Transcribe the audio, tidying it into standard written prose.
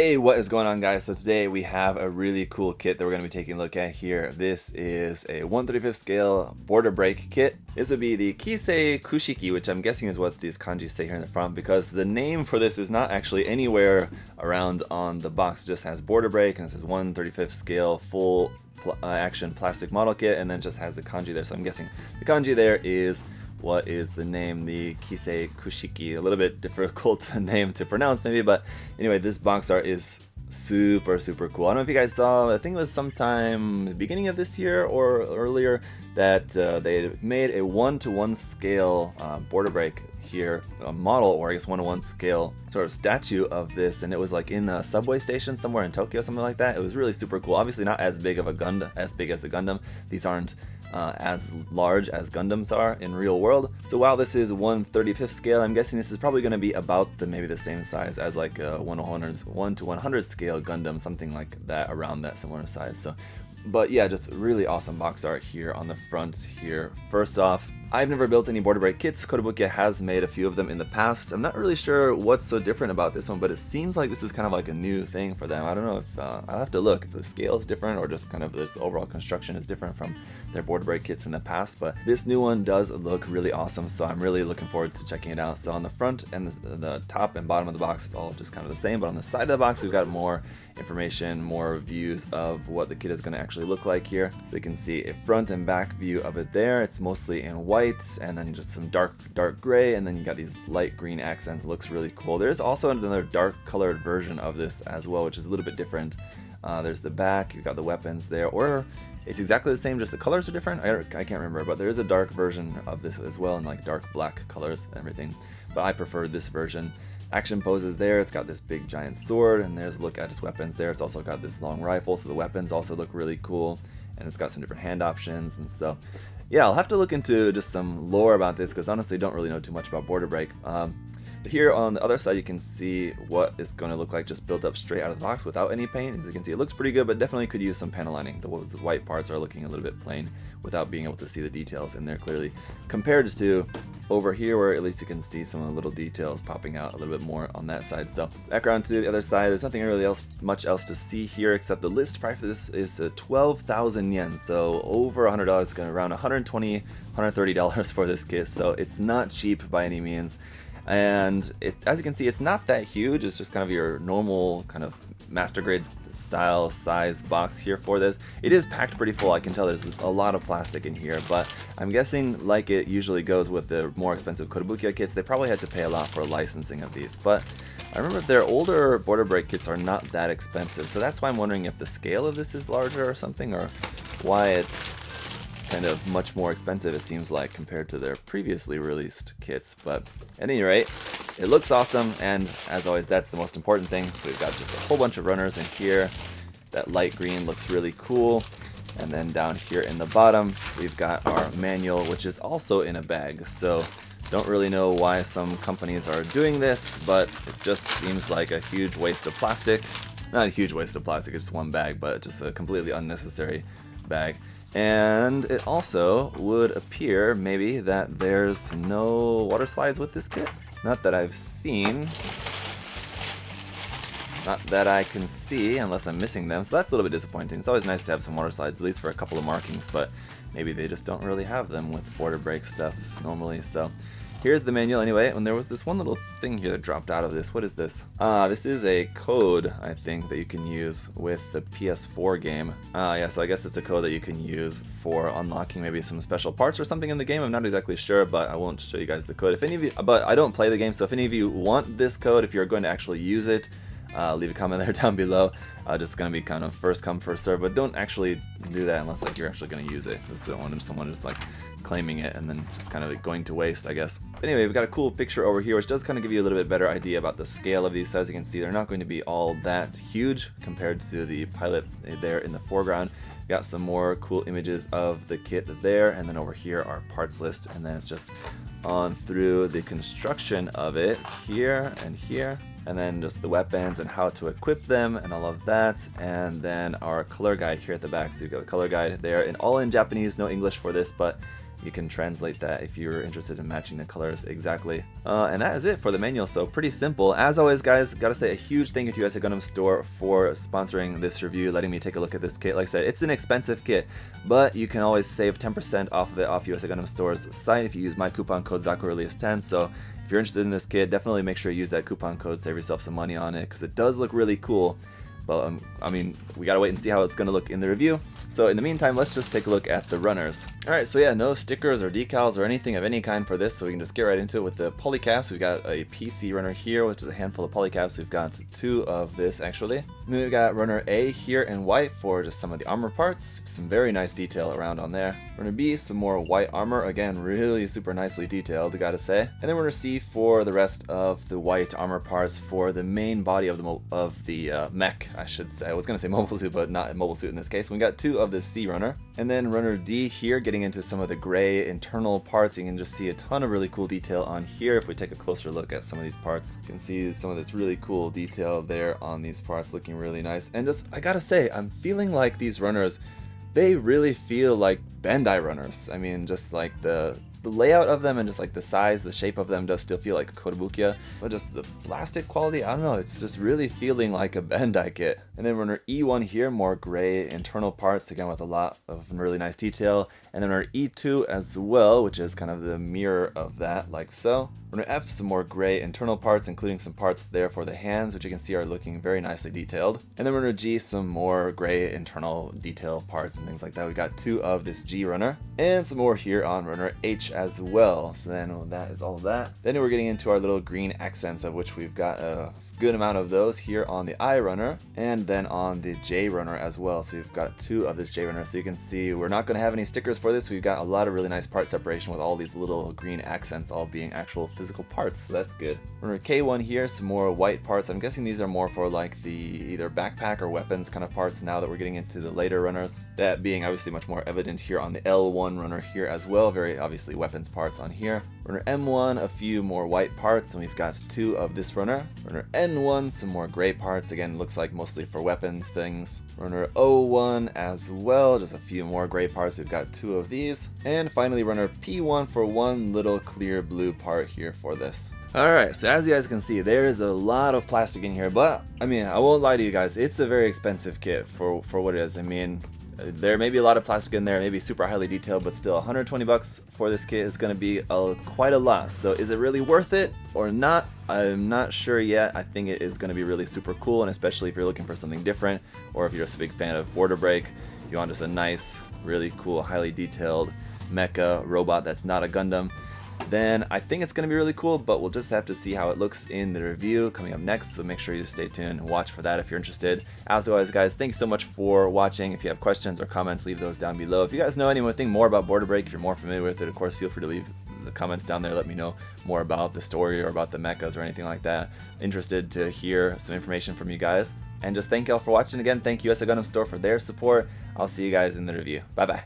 Hey, what is going on, guys? So today we have a really cool kit that we're going to be taking a look at here. This is a 1/35 scale border break kit. This would be the Kisei Kushiki, which I'm guessing is what these kanji say here in the front, because the name for this is not actually anywhere around on the box. It just has border break and it says 1/35 scale full action plastic model kit, and then it just has the kanji there. So I'm guessing the kanji there is what is the name, the Kisei Kushiki. A little bit difficult name to pronounce maybe, but anyway, this box art is super cool. I don't know if you guys saw, I think it was sometime the beginning of this year or earlier, that they made a 1:1 scale border break here, a model, or I guess 1:1 scale sort of statue of this, and it was like in a subway station somewhere in Tokyo, something like that. It was really super cool. Obviously not as big of a Gundam, as big as the Gundam. These aren't as large as Gundams are in real world. So while this is 1/35 scale, I'm guessing this is probably going to be about maybe the same size as like a 1:100 scale Gundam, something like that, around that similar size. So, but yeah, just really awesome box art here on the front here. First off, I've never built any border break kits. Kotobukiya has made a few of them in the past. I'm not really sure what's so different about this one, but it seems like this is kind of like a new thing for them. I don't know if, I'll have to look if the scale is different or just kind of this overall construction is different from their border break kits in the past, but this new one does look really awesome, so I'm really looking forward to checking it out. So on the front and the top and bottom of the box is all just kind of the same, but on the side of the box we've got more information, more views of what the kit is going to actually look like here. So you can see a front and back view of it there. It's mostly in white, and then just some dark gray, and then you got these light green accents. It looks really cool. There's also another dark colored version of this as well, which is a little bit different. There's the back, you've got the weapons there, or it's exactly the same, just the colors are different. I can't remember, but there is a dark version of this as well, in like dark black colors and everything, but I prefer this version. Action poses there, it's got this big giant sword, and there's a look at his weapons there. It's also got this long rifle, so the weapons also look really cool, and it's got some different hand options. And so yeah, I'll have to look into just some lore about this, because honestly I don't really know too much about border break. But here on the other side you can see what it's going to look like just built up straight out of the box without any paint. As you can see, it looks pretty good, but definitely could use some panel lining. The white parts are looking a little bit plain without being able to see the details in there clearly, compared to over here where at least you can see some of the little details popping out a little bit more on that side. So background to the other side, there's nothing really much else to see here, except the list price for this is 12,000 yen, so over $100. It's going to around $120, $130 for this kit, so it's not cheap by any means. And as you can see, it's not that huge. It's just kind of your normal kind of master grade style size box here for this. It is packed pretty full. I can tell there's a lot of plastic in here, but I'm guessing, like it usually goes with the more expensive Kotobukiya kits, they probably had to pay a lot for licensing of these. But I remember their older border break kits are not that expensive, so that's why I'm wondering if the scale of this is larger or something, or why it's kind of much more expensive, it seems like, compared to their previously released kits. But at any rate, it looks awesome, and as always, that's the most important thing. So we've got just a whole bunch of runners in here. That light green looks really cool, and then down here in the bottom we've got our manual, which is also in a bag. So don't really know why some companies are doing this, but it just seems like a huge waste of plastic. Not a huge waste of plastic, it's just one bag, but just a completely unnecessary bag. And it also would appear maybe that there's no water slides with this kit. Not that I've seen. Not that I can see, unless I'm missing them, so that's a little bit disappointing. It's always nice to have some water slides, at least for a couple of markings, but maybe they just don't really have them with border break stuff normally. So here's the manual anyway, and there was this one little thing here that dropped out of this. What is this? This is a code, I think, that you can use with the PS4 game. Yeah, so I guess it's a code that you can use for unlocking maybe some special parts or something in the game. I'm not exactly sure, but I won't show you guys the code. If any of you, but I don't play the game, so if any of you want this code, if you're going to actually use it, leave a comment there down below. Just gonna be kind of first come first serve, but don't actually do that unless like you're actually gonna use it. Just don't want someone just like claiming it and then just kind of like going to waste, I guess. But anyway, we've got a cool picture over here which does kind of give you a little bit better idea about the scale of these. So as you can see, they're not going to be all that huge compared to the pilot there in the foreground. Got some more cool images of the kit there, and then over here our parts list, and then it's just on through the construction of it here and here, and then just the weapons and how to equip them and all of that, and then our color guide here at the back. So you've got the color guide there, and all in Japanese, no English for this, but you can translate that if you're interested in matching the colors exactly. And that is it for the manual, so pretty simple. As always guys, gotta say a huge thank you to USA Gundam Store for sponsoring this review, letting me take a look at this kit. Like I said, it's an expensive kit, but you can always save 10% off of it off USA Gundam Store's site if you use my coupon code ZakuRelease10. So if you're interested in this kit, definitely make sure you use that coupon code, save yourself some money on it, because it does look really cool. But I mean, we gotta wait and see how it's gonna look in the review. So in the meantime, let's just take a look at the runners. Alright, so yeah, no stickers or decals or anything of any kind for this, so we can just get right into it with the polycaps. We've got a PC runner here, which is a handful of polycaps. We've got 2 of this actually. And then we've got runner A here in white for just some of the armor parts. Some very nice detail around on there. Runner B, some more white armor. Again, really super nicely detailed, I gotta say. And then runner C for the rest of the white armor parts for the main body of the mech, I should say. I was gonna say mobile suit, but not a mobile suit in this case. We got 2 of the C runner. And then runner D here, getting into some of the gray internal parts. You can just see a ton of really cool detail on here. If we take a closer look at some of these parts, you can see some of this really cool detail there on these parts, looking really nice. And just, I gotta say, I'm feeling like these runners, they really feel like Bandai runners. I mean, just like the layout of them and just like the size, the shape of them does still feel like a Kotobukiya, but just the plastic quality, I don't know, it's just really feeling like a Bandai kit. And then runner E1 here, more gray internal parts, again with a lot of really nice detail. And then runner E2 as well, which is kind of the mirror of that, like so. Runner F, some more gray internal parts, including some parts there for the hands, which you can see are looking very nicely detailed. And then runner G, some more gray internal detail parts and things like that. We got 2 of this G runner, and some more here on runner H as well. So then that is all of that. Then we're getting into our little green accents, of which we've got a good amount of those here on the I runner and then on the J runner as well. So we've got 2 of this J runner, so you can see we're not going to have any stickers for this. We've got a lot of really nice part separation with all these little green accents all being actual physical parts, so that's good. Runner K1 here, some more white parts. I'm guessing these are more for like the either backpack or weapons kind of parts now that we're getting into the later runners. That being obviously much more evident here on the L1 runner here as well, very obviously weapons parts on here. Runner M1, a few more white parts, and we've got 2 of this runner. Runner N1, some more gray parts, again looks like mostly for weapons things. Runner O1 as well, just a few more gray parts, we've got 2 of these. And finally runner P1 for 1 little clear blue part here for this. Alright, so as you guys can see, there is a lot of plastic in here, but I mean, I won't lie to you guys, it's a very expensive kit for what it is. I mean, there may be a lot of plastic in there, maybe super highly detailed, but still 120 bucks for this kit is going to be quite a lot. So is it really worth it or not? I'm not sure yet. I think it is going to be really super cool, and especially if you're looking for something different, or if you're just a big fan of Border Break, you want just a nice, really cool, highly detailed mecha robot that's not a Gundam, then I think it's going to be really cool, but we'll just have to see how it looks in the review coming up next, so make sure you stay tuned and watch for that if you're interested. As always guys, thanks so much for watching. If you have questions or comments, leave those down below. If you guys know anything more about Border Break, if you're more familiar with it, of course feel free to leave the comments down there, let me know more about the story or about the mechas or anything like that. Interested to hear some information from you guys. And just thank y'all for watching again. Thank USA Gundam Store for their support. I'll see you guys in the review. Bye bye.